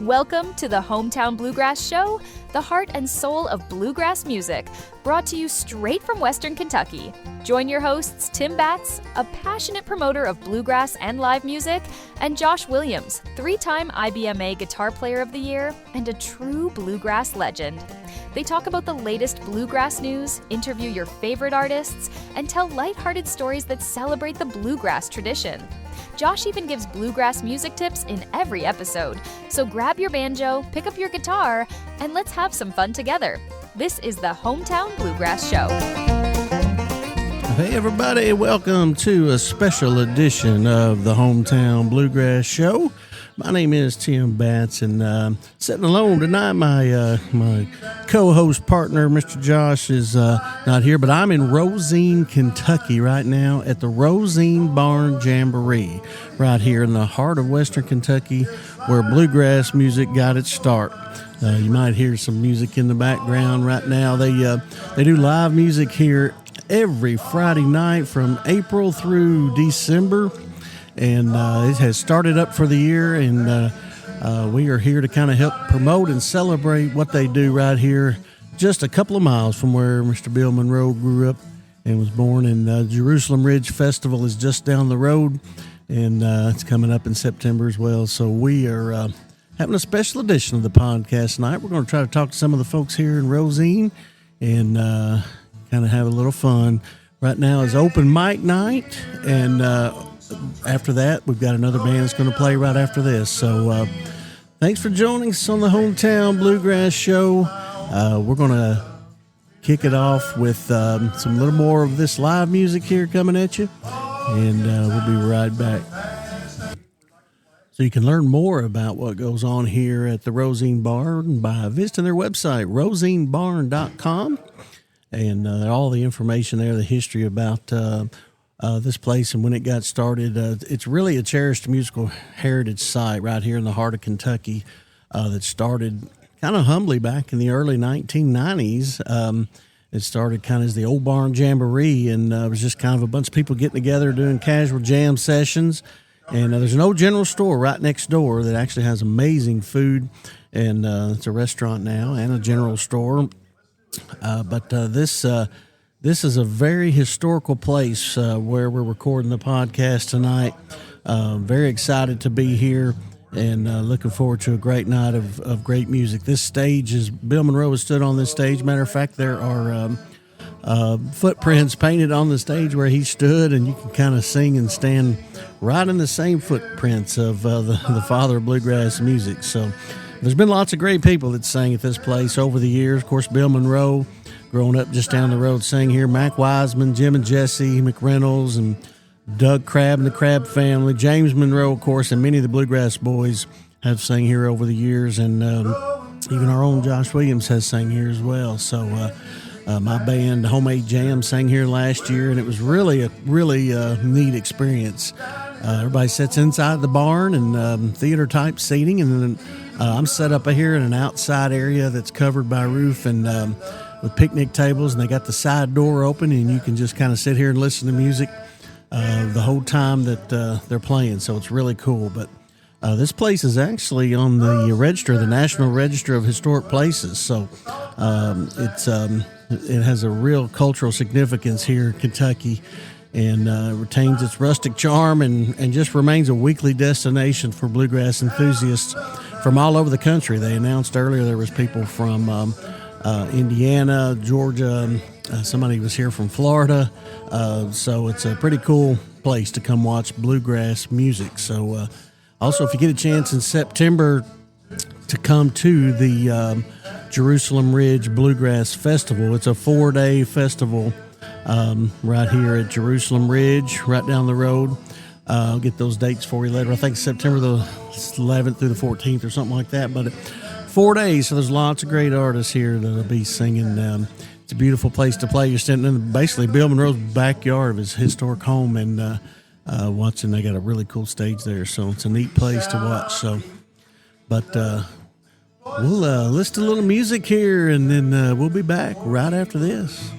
Welcome to the Hometown Bluegrass Show, the heart and soul of bluegrass music, brought to you straight from Western Kentucky. Join your hosts Tim Batts, a passionate promoter of bluegrass and live music, and Josh Williams, three-time IBMA Guitar Player of the Year and a true bluegrass legend. They talk about the latest bluegrass news, interview your favorite artists, and tell lighthearted stories that celebrate the bluegrass tradition. Josh even gives bluegrass music tips in every episode, so grab your banjo, pick up your guitar, and let's have some fun together. This is the Hometown Bluegrass Show. Hey everybody, welcome to a special edition of the Hometown Bluegrass Show. My name is Tim Batts, and sitting alone tonight, my co-host partner, Mr. Josh, is not here, but I'm in Rosine, Kentucky right now at the Rosine Barn Jamboree, right here in the heart of Western Kentucky, where bluegrass music got its start. You might hear some music in the background right now. They do live music here every Friday night from April through December. And it has started up for the year, and we are here to kind of help promote and celebrate what they do right here, just a couple of miles from where Mr. Bill Monroe grew up and was born. And Jerusalem Ridge Festival is just down the road, and it's coming up in September as well. So we are having a special edition of the podcast tonight. We're going to try to talk to some of the folks here in Rosine and kind of have a little fun. Right now is open mic night, and after that, we've got another band that's going to play right after this. So thanks for joining us on the Hometown Bluegrass Show. We're going to kick it off with some little more of this live music here coming at you, and we'll be right back. So you can learn more about what goes on here at the Rosine Barn by visiting their website, rosinebarn.com, and all the information there, the history about this place and when it got started. It's really a cherished musical heritage site right here in the heart of Kentucky that started kind of humbly back in the early 1990s. It started kind of as the Old Barn Jamboree, and it was just kind of a bunch of people getting together doing casual jam sessions. And there's an old general store right next door that actually has amazing food, and it's a restaurant now and a general store. But this is a very historical place where we're recording the podcast tonight. Very excited to be here, and looking forward to a great night of great music. This stage is, Bill Monroe has stood on this stage. Matter of fact, there are footprints painted on the stage where he stood, and you can kind of sing and stand right in the same footprints of the father of bluegrass music. So there's been lots of great people that sang at this place over the years. Of course, Bill Monroe, growing up just down the road, sang here. Mac Wiseman, Jim and Jesse McReynolds, and Doug Crabb and the Crabb family. James Monroe, of course, and many of the bluegrass boys have sang here over the years, and even our own Josh Williams has sang here as well. So my band, Homemade Jam, sang here last year, and it was really a neat experience. Everybody sits inside the barn and theater-type seating, and then I'm set up here in an outside area that's covered by roof and with picnic tables, and they got the side door open, and you can just kind of sit here and listen to music the whole time that they're playing. So it's really cool. But this place is actually on the register, the National Register of Historic Places. So it has a real cultural significance here in Kentucky, and retains its rustic charm and just remains a weekly destination for bluegrass enthusiasts from all over the country. They announced earlier there was people from Indiana, Georgia, somebody was here from Florida, so it's a pretty cool place to come watch bluegrass music. So also, if you get a chance in September to come to the Jerusalem Ridge Bluegrass Festival, it's a 4-day festival right here at Jerusalem Ridge, right down the road. I'll get those dates for you later. I think September the 11th through the 14th or something like that, but 4 days, so there's lots of great artists here that'll be singing. It's a beautiful place to play. You're standing in basically Bill Monroe's backyard of his historic home, and watching. They got a really cool stage there, so it's a neat place to watch. So, but we'll listen to a little music here, and then we'll be back right after this.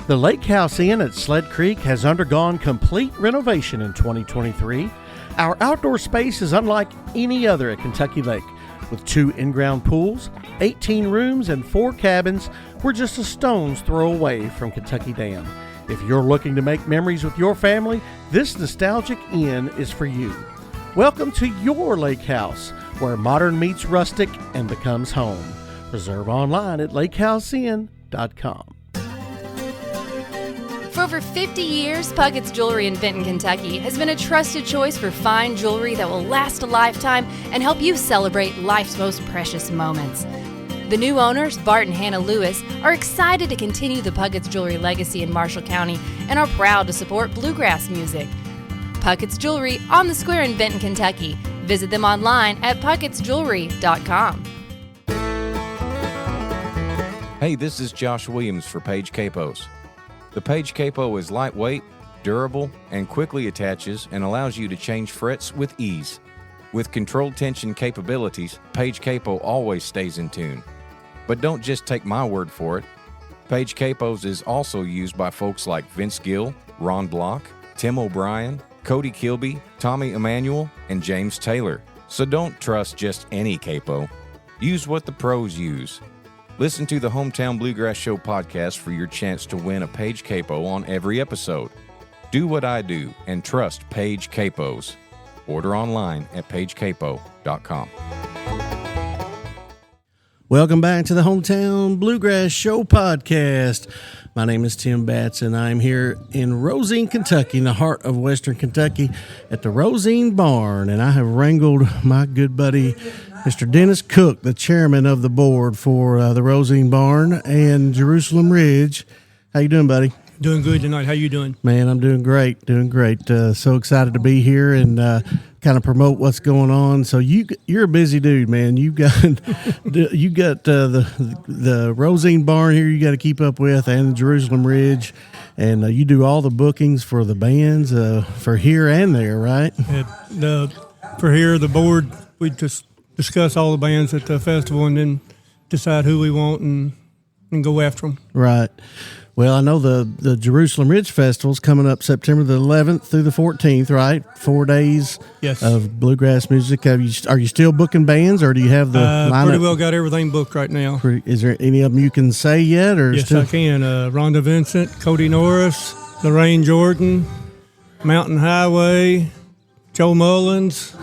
The Lake House Inn at Sled Creek has undergone complete renovation in 2023. Our outdoor space is unlike any other at Kentucky Lake. With 2 in-ground pools, 18 rooms, and 4 cabins, we're just a stone's throw away from Kentucky Dam. If you're looking to make memories with your family, this nostalgic inn is for you. Welcome to your lake house, where modern meets rustic and becomes home. Reserve online at lakehouseinn.com. For over 50 years, Puckett's Jewelry in Benton, Kentucky has been a trusted choice for fine jewelry that will last a lifetime and help you celebrate life's most precious moments. The new owners, Bart and Hannah Lewis, are excited to continue the Puckett's Jewelry legacy in Marshall County and are proud to support bluegrass music. Puckett's Jewelry on the Square in Benton, Kentucky. Visit them online at puckettsjewelry.com. Hey, this is Josh Williams for Page Capos. The Page Capo is lightweight, durable, and quickly attaches and allows you to change frets with ease. With controlled tension capabilities, Page Capo always stays in tune. But don't just take my word for it. Page Capos is also used by folks like Vince Gill, Ron Block, Tim O'Brien, Cody Kilby, Tommy Emanuel, and James Taylor. So don't trust just any capo. Use what the pros use. Listen to the Hometown Bluegrass Show podcast for your chance to win a Page Capo on every episode. Do what I do and trust Page Capos. Order online at pagecapo.com. Welcome back to the Hometown Bluegrass Show podcast. My name is Tim Batts, and I'm here in Rosine, Kentucky, in the heart of Western Kentucky, at the Rosine Barn. And I have wrangled my good buddy, Mr. Dennis Cook, the chairman of the board for the Rosine Barn and Jerusalem Ridge. How you doing, buddy? Doing good tonight. How you doing? Man, I'm doing great, so excited to be here and kind of promote what's going on. So you're a busy dude, man. You got the Rosine Barn here you got to keep up with, and the Jerusalem Ridge, and you do all the bookings for the bands for here and there, right? For here, the board, we just discuss all the bands at the festival and then decide who we want and go after them. Right. Well, I know the Jerusalem Ridge Festival's coming up September the 11th through the 14th, right? 4 days of bluegrass music. Are you still booking bands, or do you have the lineup? Pretty well got everything booked right now. Is there any of them you can say yet? Or yes, I can. Rhonda Vincent, Cody Norris, Lorraine Jordan, Mountain Highway, Joe Mullins,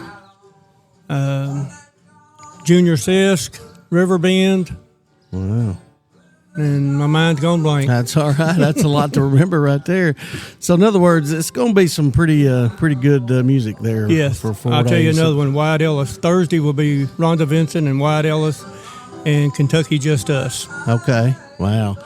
Junior Sisk, River Bend. Wow. And my mind's gone blank. That's all right. That's a lot to remember right there. So, in other words, it's going to be some pretty good music there. Yes. For 4 days. I'll tell you another one. Wyatt Ellis. Thursday will be Rhonda Vincent and Wyatt Ellis, and Kentucky Just Us. Okay. Wow.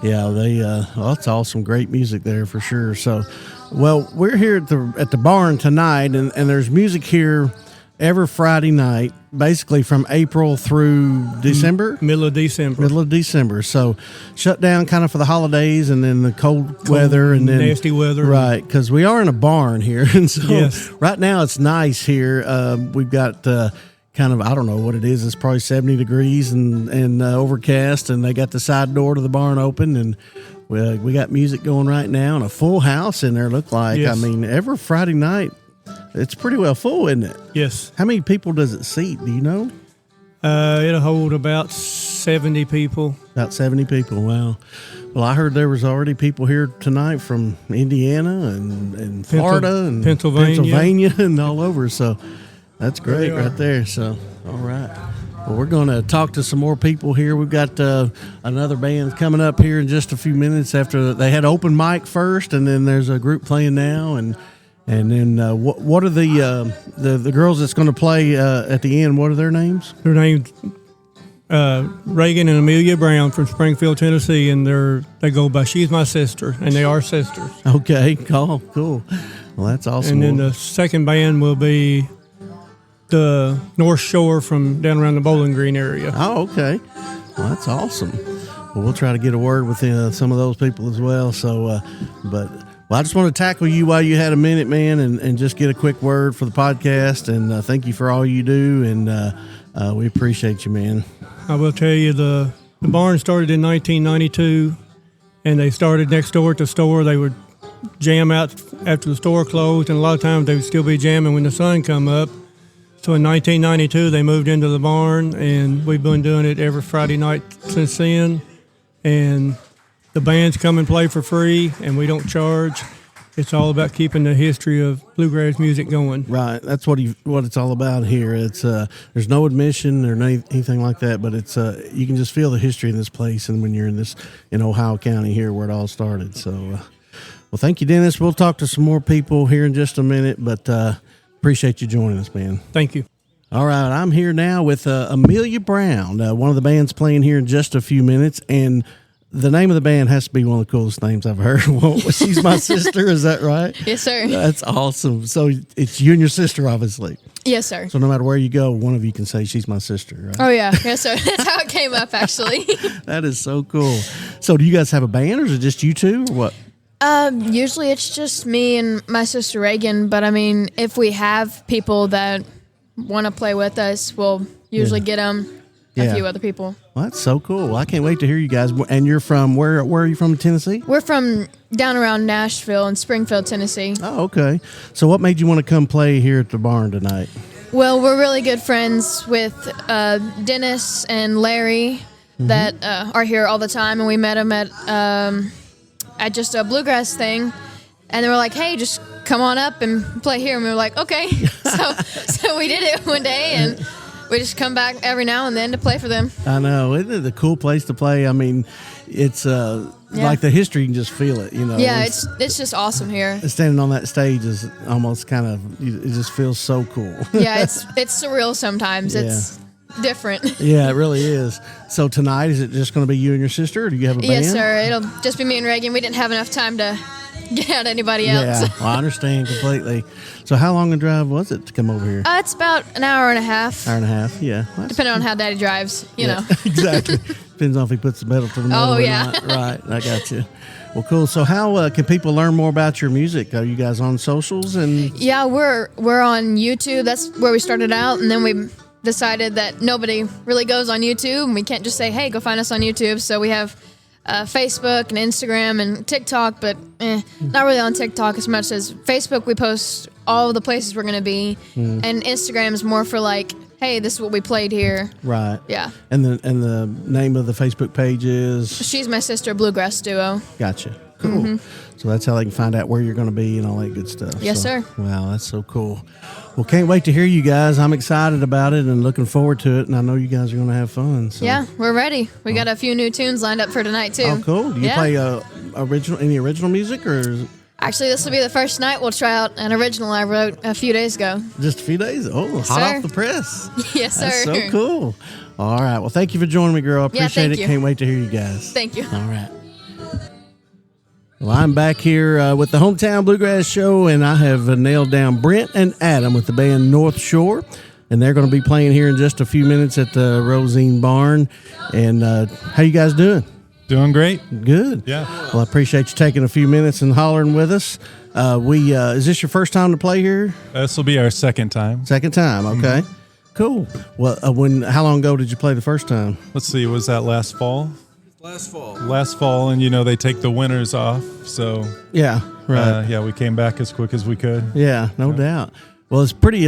Yeah, that's all some great music there for sure. So, well, we're here at the barn tonight, and there's music here every Friday night, basically from April through December? Middle of December. So shut down kind of for the holidays and then the cold weather. And then nasty weather. Right, because we are in a barn here. And so yes. Right now it's nice here. We've got kind of, I don't know what it is. It's probably 70 degrees and overcast. And they got the side door to the barn open. And we got music going right now and a full house in there, look like. Yes. I mean, every Friday night, it's pretty well full, isn't it? Yes. How many people does it seat? Do you know? It'll hold about 70 people. About 70 people. Wow. Well, I heard there was already people here tonight from Indiana and Florida and Pennsylvania and all over. So that's great right there. So, all right. Well, we're going to talk to some more people here. We've got another band coming up here in just a few minutes after they had open mic first, and then there's a group playing now, and then what are the girls that's going to play at the end? What are their names? Their names Reagan and Amelia Brown from Springfield, Tennessee, and they go by She's My Sister, and they are sisters. Okay, cool. Well, that's awesome. And then the second band will be the North Shore from down around the Bowling Green area. Oh, okay. Well, that's awesome. Well, we'll try to get a word with some of those people as well. So, Well, I just want to tackle you while you had a minute, man, and just get a quick word for the podcast. And thank you for all you do, and we appreciate you, man. I will tell you, the barn started in 1992, and they started next door at the store. They would jam out after the store closed, and a lot of times they would still be jamming when the sun come up. So in 1992, they moved into the barn, and we've been doing it every Friday night since then. And the bands come and play for free, and we don't charge. It's all about keeping the history of bluegrass music going. Right, that's what it's all about here. It's there's no admission or anything like that, but it's you can just feel the history in this place, and when you're in Ohio County here where it all started. So, well, thank you, Dennis. We'll talk to some more people here in just a minute, but appreciate you joining us, man. Thank you. All right, I'm here now with Amelia Brown, one of the bands playing here in just a few minutes, and the name of the band has to be one of the coolest names I've heard. Well, she's my sister, is that right? Yes, sir. That's awesome. So it's you and your sister, obviously. Yes, sir. So no matter where you go, one of you can say she's my sister, right? Oh, yeah. Yes, sir. That's how it came up, actually. That is so cool. So do you guys have a band, or is it just you two, or what? Usually it's just me and my sister Reagan, but I mean, if we have people that want to play with us, we'll usually get them. A few other people. Well, that's so cool. Well, I can't wait to hear you guys. And you're from where are you from, Tennessee? We're from down around Nashville and Springfield, Tennessee. Oh, okay. So what made you want to come play here at the barn tonight? Well, we're really good friends with Dennis and Larry that are here all the time, and we met them at just a bluegrass thing, and they were like, hey, just come on up and play here. And we were like, okay. So we did it one day, and we just come back every now and then to play for them. I know. Isn't it a cool place to play? I mean, it's like the history, you can just feel it, Yeah, it's just awesome here. Standing on that stage is almost kind of, it just feels so cool. Yeah, it's surreal sometimes. Yeah. It's different. Yeah, it really is. So tonight, is it just going to be you and your sister, or do you have a band? Yes, sir. It'll just be me and Reagan. We didn't have enough time to get out anybody else. Yeah, well, I understand completely. So how long a drive was it to come over here? It's about an hour and a half. Hour and a half, yeah. Well, Depending on how Daddy drives, you know. Exactly. Depends on if he puts the pedal to the metal or not. Right, I got you. Well, cool. So how can people learn more about your music? Are you guys on socials? Yeah, we're on YouTube. That's where we started out, and then we decided that nobody really goes on YouTube, and we can't just say, hey, go find us on YouTube. So we have Facebook and Instagram and TikTok, but not really on TikTok as much as Facebook. We post all the places we're going to be, and Instagram is more for like, hey, this is what we played here. Right. Yeah. And the name of the Facebook page is? She's My Sister Bluegrass Duo. Gotcha. Cool. So that's how they can find out where you're going to be and all that good stuff. Yes, sir. Wow, that's so cool. Well, can't wait to hear you guys. I'm excited about it and looking forward to it, and I know you guys are going to have fun. So. Yeah, we're ready. We got a few new tunes lined up for tonight, too. Oh, cool. Do you play any original music, or? Actually, this will be the first night we'll try out an original I wrote a few days ago. Just a few days? Oh, hot off the press. Yes, sir. That's so cool. All right. Well, thank you for joining me, girl. I appreciate it. you. Can't wait to hear you guys. Thank you. All right. Well, I'm back here with the Hometown Bluegrass Show, and I have nailed down Brent and Adam with the band North Shore, and they're going to be playing here in just a few minutes at the Rosine Barn. And how you guys doing? Doing great. Good. Yeah. Well, I appreciate you taking a few minutes and hollering with us. Is this your first time to play here? This will be our second time. Second time, okay. Cool. Well, how long ago did you play the first time? Let's see, was that last fall? Last fall, and they take the winters off, so yeah, right. We came back as quick as we could. Yeah, no doubt. Well, it's pretty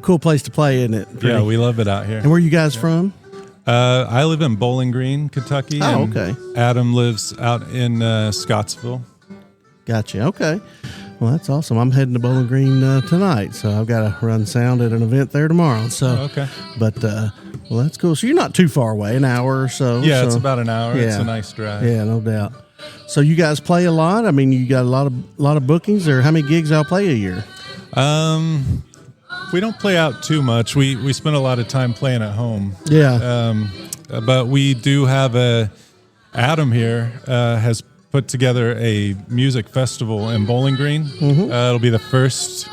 cool place to play, isn't it? Pretty. Yeah, we love it out here. And where are you guys from? I live in Bowling Green, Kentucky. Oh, and okay. Adam lives out in Scottsville. Gotcha. Okay. Well, that's awesome. I'm heading to Bowling Green tonight, so I've got to run sound at an event there tomorrow. So, okay. But well, that's cool. So you're not too far away, an hour or so. Yeah, so, it's about an hour. Yeah. It's a nice drive. Yeah, no doubt. So you guys play a lot? I mean, you got a lot of bookings, or how many gigs I'll play a year? We don't play out too much. We spend a lot of time playing at home. Yeah. But we do have Adam here has put together a music festival in Bowling Green. It'll be the first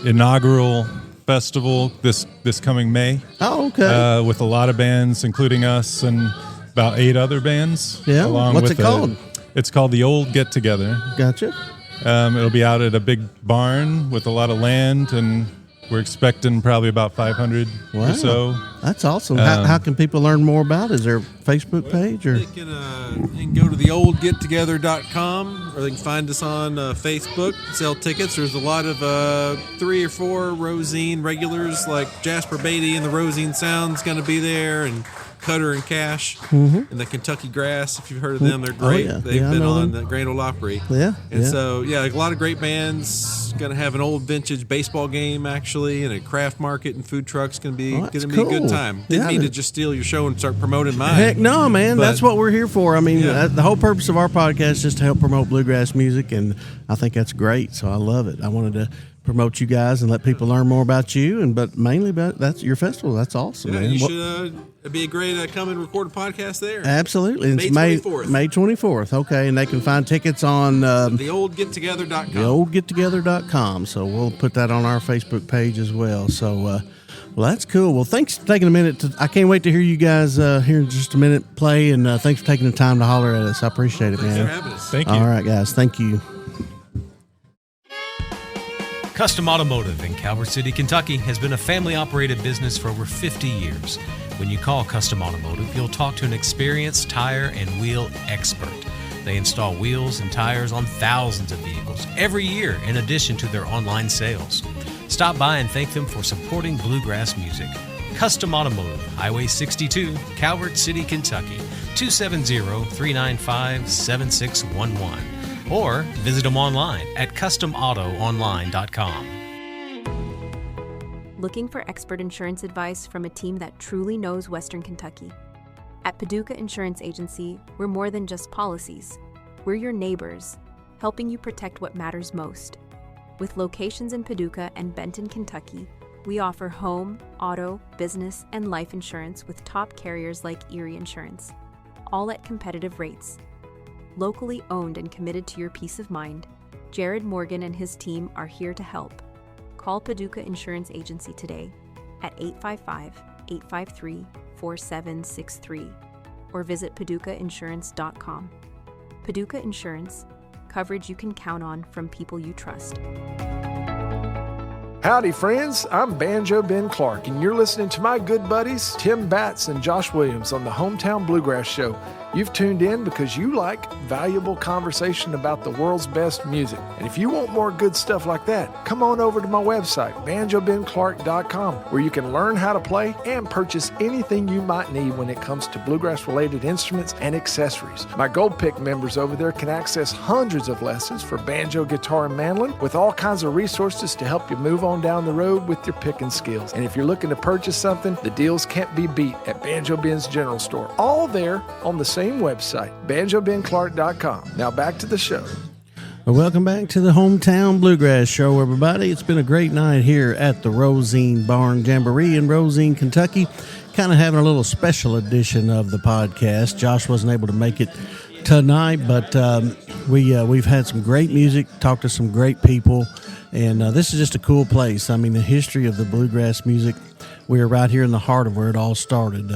inaugural festival this coming May. Oh, okay. With a lot of bands, including us and about 8 other bands. Yeah. What's it called? It's called the Old Get Together. Gotcha. It'll be out at a big barn with a lot of land, and We're expecting probably about 500 Wow. or so. That's awesome. How can people learn more about it? Is there a Facebook page? Or They can go to theoldgettogether.com, or they can find us on Facebook, sell tickets. There's a lot of 3 or 4 Rosine regulars, like Jasper Beatty and the Rosine Sound's going to be there, and Cutter and Cash, and the Kentucky Grass. If you've heard of them, they're great. yeah. They've Yeah, I been know on them. the Grand Ole Opry. Yeah, And yeah. so, like a lot of great bands. Going to have an old vintage baseball game, actually, and a craft market and food trucks. Going to be that's a cool. good time. Didn't Yeah, mean to that- just steal your show and start promoting mine. Heck no, man. But- That's what we're here for. I mean, Yeah. the whole purpose of our podcast is just to help promote bluegrass music, and I think that's great. So I love it. I wanted to promote you guys and let people learn more about you, but mainly about that's your festival. That's awesome, Yeah, man. you What- should. It'd be a great come and record a podcast there. Absolutely. It's May 24th. May 24th. Okay, and they can find tickets on Theoldgettogether.com. theoldgettogether.com. So we'll put that on our Facebook page as well. So, well, that's cool. Well, thanks for taking a minute. I can't wait to hear you guys here in just a minute play, and thanks for taking the time to holler at us. I appreciate it, Thanks man. for having us. Thank you. All right, guys. Thank you. Custom Automotive in Calvert City, Kentucky has been a family-operated business for over 50 years. When you call Custom Automotive, you'll talk to an experienced tire and wheel expert. They install wheels and tires on thousands of vehicles every year in addition to their online sales. Stop by and thank them for supporting bluegrass music. Custom Automotive, Highway 62, Calvert City, Kentucky, 270-395-7611. Or visit them online at customautoonline.com. Looking for expert insurance advice from a team that truly knows Western Kentucky? At Paducah Insurance Agency, we're more than just policies. We're your neighbors, helping you protect what matters most. With locations in Paducah and Benton, Kentucky, we offer home, auto, business, and life insurance with top carriers like Erie Insurance, all at competitive rates. Locally owned and committed to your peace of mind, Jared Morgan and his team are here to help. Call Paducah Insurance Agency today at 855-853-4763 or visit paducahinsurance.com. Paducah Insurance, coverage you can count on from people you trust. Howdy, friends. I'm Banjo Ben Clark, and you're listening to my good buddies, Tim Batts and Josh Williams, on the Hometown Bluegrass Show. You've tuned in because you like valuable conversation about the world's best music. And if you want more good stuff like that, come on over to my website, banjobenclark.com, where you can learn how to play and purchase anything you might need when it comes to bluegrass-related instruments and accessories. My Gold Pick members over there can access hundreds of lessons for banjo, guitar, and mandolin with all kinds of resources to help you move on down the road with your picking skills. And if you're looking to purchase something, the deals can't be beat at Banjo Ben's General Store. All there on the same website, banjobenclark.com. Now back to the show. Well, welcome back to the Hometown Bluegrass Show, everybody. It's been a great night here at the Rosine Barn Jamboree in Rosine, Kentucky. Kind of having a little special edition of the podcast. Josh wasn't able to make it tonight, but we've had some great music, talked to some great people, and this is just a cool place. I mean, the history of the bluegrass music, we're right here in the heart of where it all started.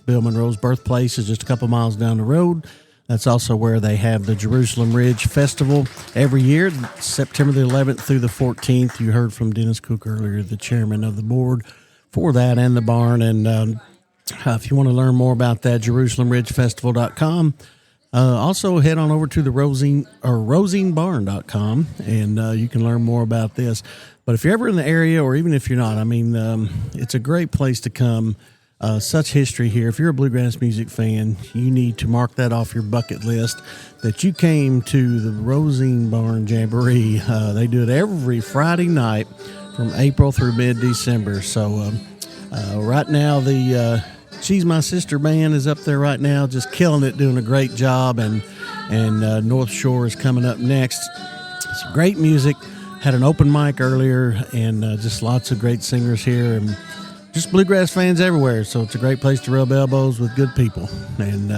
Bill Monroe's birthplace is just a couple miles down the road. That's also where they have the Jerusalem Ridge Festival every year, September the 11th through the 14th. You heard from Dennis Cook earlier, the chairman of the board for that and the barn. And if you want to learn more about that, JerusalemRidgeFestival.com. Also, head on over to the RosineBarn.com, and you can learn more about this. But if you're ever in the area, or even if you're not, I mean, it's a great place to come. Such history here. If you're a bluegrass music fan, you need to mark that off your bucket list that you came to the Rosine Barn Jamboree. They do it every Friday night from April through mid-December. So right now, the She's My Sister band is up there right now, just killing it, doing a great job, and North Shore is coming up next. Some great music. Had an open mic earlier, and just lots of great singers here, and just bluegrass fans everywhere. So it's a great place to rub elbows with good people, and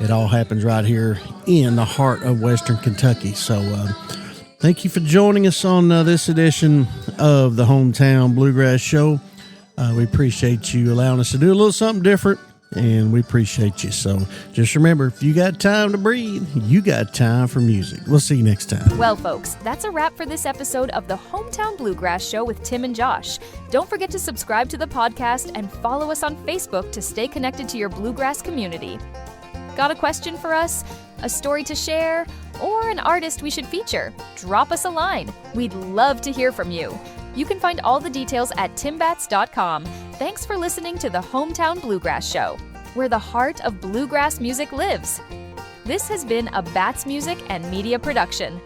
it all happens right here in the heart of Western Kentucky. So thank you for joining us on this edition of the Hometown Bluegrass Show. We appreciate you allowing us to do a little something different. and we appreciate you. So just remember, if you got time to breathe, you got time for music. We'll see you next time. Well, folks, that's a wrap for this episode of the Hometown Bluegrass Show with Tim and Josh. Don't forget to subscribe to the podcast and follow us on Facebook to stay connected to your bluegrass community. Got a question for us? A story to share? Or an artist we should feature? Drop us a line. We'd love to hear from you. You can find all the details at timbats.com. Thanks for listening to the Hometown Bluegrass Show, where the heart of bluegrass music lives. This has been a Bats Music and Media production.